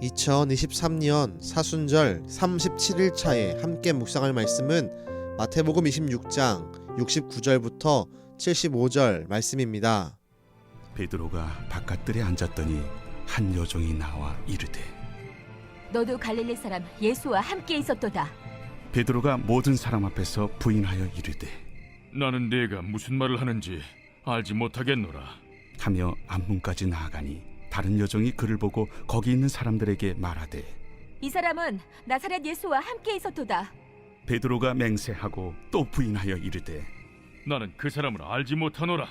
2023년 사순절 37일차에 함께 묵상할 말씀은 마태복음 26장 69절부터 75절 말씀입니다. 베드로가 바깥들에 앉았더니 한 여종이 나와 이르되 너도 갈릴리 사람 예수와 함께 있었도다. 베드로가 모든 사람 앞에서 부인하여 이르되 나는 네가 무슨 말을 하는지 알지 못하겠노라 하며 앞문까지 나아가니 다른 여종이 그를 보고 거기 있는 사람들에게 말하되 이 사람은 나사렛 예수와 함께 있었도다. 베드로가 맹세하고 또 부인하여 이르되 나는 그 사람을 알지 못하노라.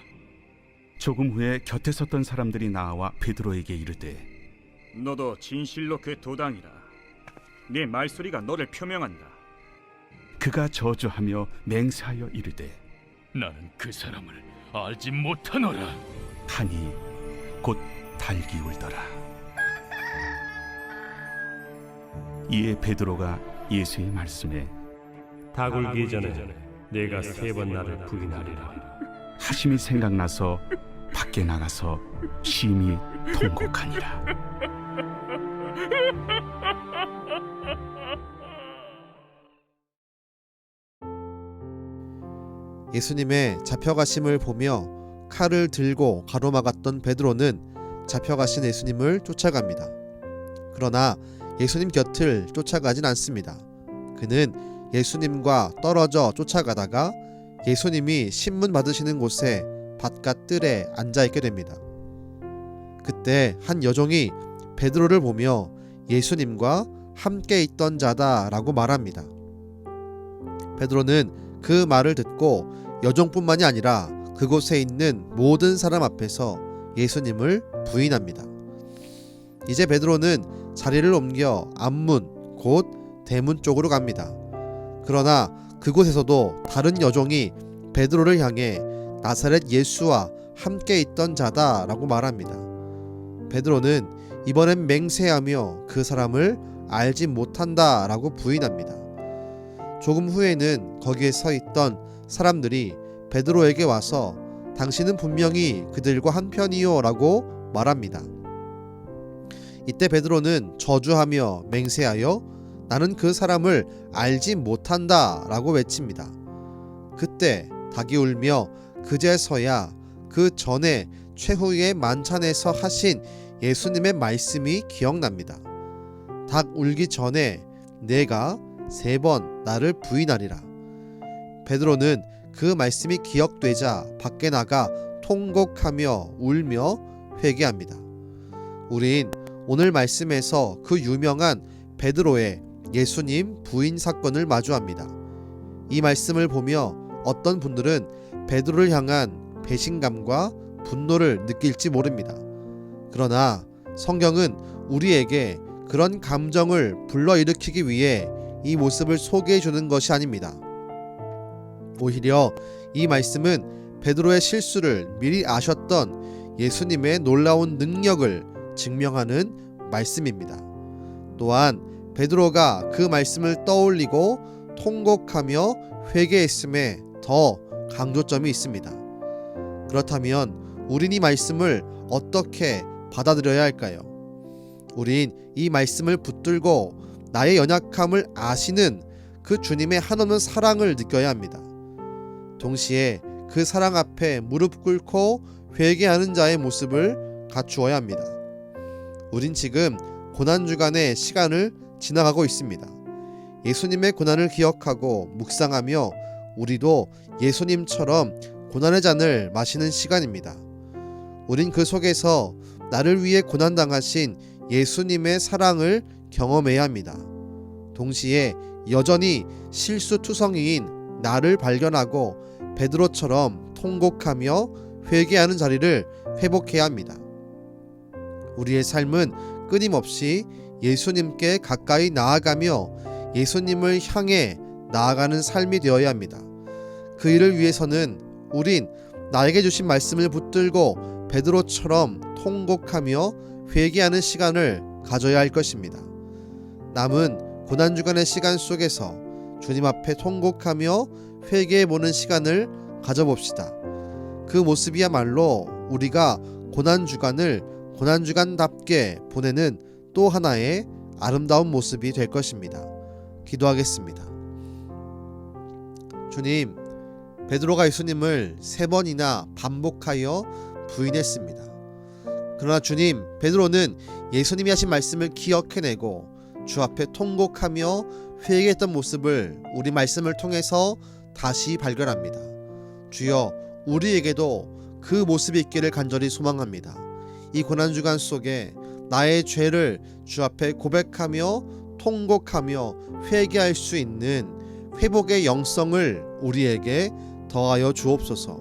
조금 후에 곁에 섰던 사람들이 나와 베드로에게 이르되 너도 진실로 그 도당이라. 네 말소리가 너를 표명한다. 그가 저주하며 맹세하여 이르되 나는 그 사람을 알지 못하노라. 하니 곧 달기 울더라. 이에 베드로가 예수의 말씀에 닭 울기 전에 네가 3번 나를 부인하리라 하심이 생각나서 밖에 나가서 심히 통곡하니라. 예수님의 잡혀가심을 보며 칼을 들고 가로막았던 베드로는 잡혀가신 예수님을 쫓아갑니다. 그러나 예수님 곁을 쫓아가진 않습니다. 그는 예수님과 떨어져 쫓아가다가 예수님이 신문 받으시는 곳에 바깥 뜰에 앉아있게 됩니다. 그때 한 여종이 베드로를 보며 예수님과 함께 있던 자다 라고 말합니다. 베드로는 그 말을 듣고 여종뿐만이 아니라 그곳에 있는 모든 사람 앞에서 예수님을 부인합니다. 이제 베드로는 자리를 옮겨 앞문 곧 대문 쪽으로 갑니다. 그러나 그곳에서도 다른 여종이 베드로를 향해 나사렛 예수와 함께 있던 자다 라고 말합니다. 베드로는 이번엔 맹세하며 그 사람을 알지 못한다 라고 부인합니다. 조금 후에는 거기에 서 있던 사람들이 베드로에게 와서 당신은 분명히 그들과 한편이요 라고 말합니다. 이때 베드로는 저주하며 맹세하여 나는 그 사람을 알지 못한다 라고 외칩니다. 그때 닭이 울며 그제서야 그 전에 최후의 만찬에서 하신 예수님의 말씀이 기억납니다. 닭 울기 전에 내가 3번 나를 부인하리라. 베드로는 그 말씀이 기억되자 밖에 나가 통곡하며 울며 회개합니다. 우린 오늘 말씀에서 그 유명한 베드로의 예수님 부인 사건을 마주합니다. 이 말씀을 보며 어떤 분들은 베드로를 향한 배신감과 분노를 느낄지 모릅니다. 그러나 성경은 우리에게 그런 감정을 불러일으키기 위해 이 모습을 소개해 주는 것이 아닙니다. 오히려 이 말씀은 베드로의 실수를 미리 아셨던 예수님의 놀라운 능력을 증명하는 말씀입니다. 또한 베드로가 그 말씀을 떠올리고 통곡하며 회개했음에 더 강조점이 있습니다. 그렇다면 우린 이 말씀을 어떻게 받아들여야 할까요? 우린 이 말씀을 붙들고 나의 연약함을 아시는 그 주님의 한없는 사랑을 느껴야 합니다. 동시에 그 사랑 앞에 무릎 꿇고 회개하는 자의 모습을 갖추어야 합니다. 우린 지금 고난주간의 시간을 지나가고 있습니다. 예수님의 고난을 기억하고 묵상하며 우리도 예수님처럼 고난의 잔을 마시는 시간입니다. 우린 그 속에서 나를 위해 고난당하신 예수님의 사랑을 경험해야 합니다. 동시에 여전히 실수투성이인 나를 발견하고 베드로처럼 통곡하며 회개하는 자리를 회복해야 합니다. 우리의 삶은 끊임없이 예수님께 가까이 나아가며 예수님을 향해 나아가는 삶이 되어야 합니다. 그 일을 위해서는 우린 나에게 주신 말씀을 붙들고 베드로처럼 통곡하며 회개하는 시간을 가져야 할 것입니다. 남은 고난주간의 시간 속에서 주님 앞에 통곡하며 회개해보는 시간을 가져봅시다. 그 모습이야말로 우리가 고난주간을 고난주간답게 보내는 또 하나의 아름다운 모습이 될 것입니다. 기도하겠습니다. 주님, 베드로가 예수님을 3번이나 반복하여 부인했습니다. 그러나 주님, 베드로는 예수님이 하신 말씀을 기억해내고 주 앞에 통곡하며 회개했던 모습을 우리 말씀을 통해서 다시 발견합니다. 주여, 우리에게도 그 모습이 있기를 간절히 소망합니다. 이 고난주간 속에 나의 죄를 주 앞에 고백하며 통곡하며 회개할 수 있는 회복의 영성을 우리에게 더하여 주옵소서.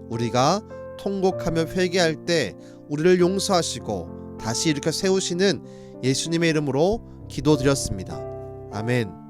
우리가 통곡하며 회개할 때 우리를 용서하시고 다시 일으켜 세우시는 예수님의 이름으로 기도드렸습니다. 아멘.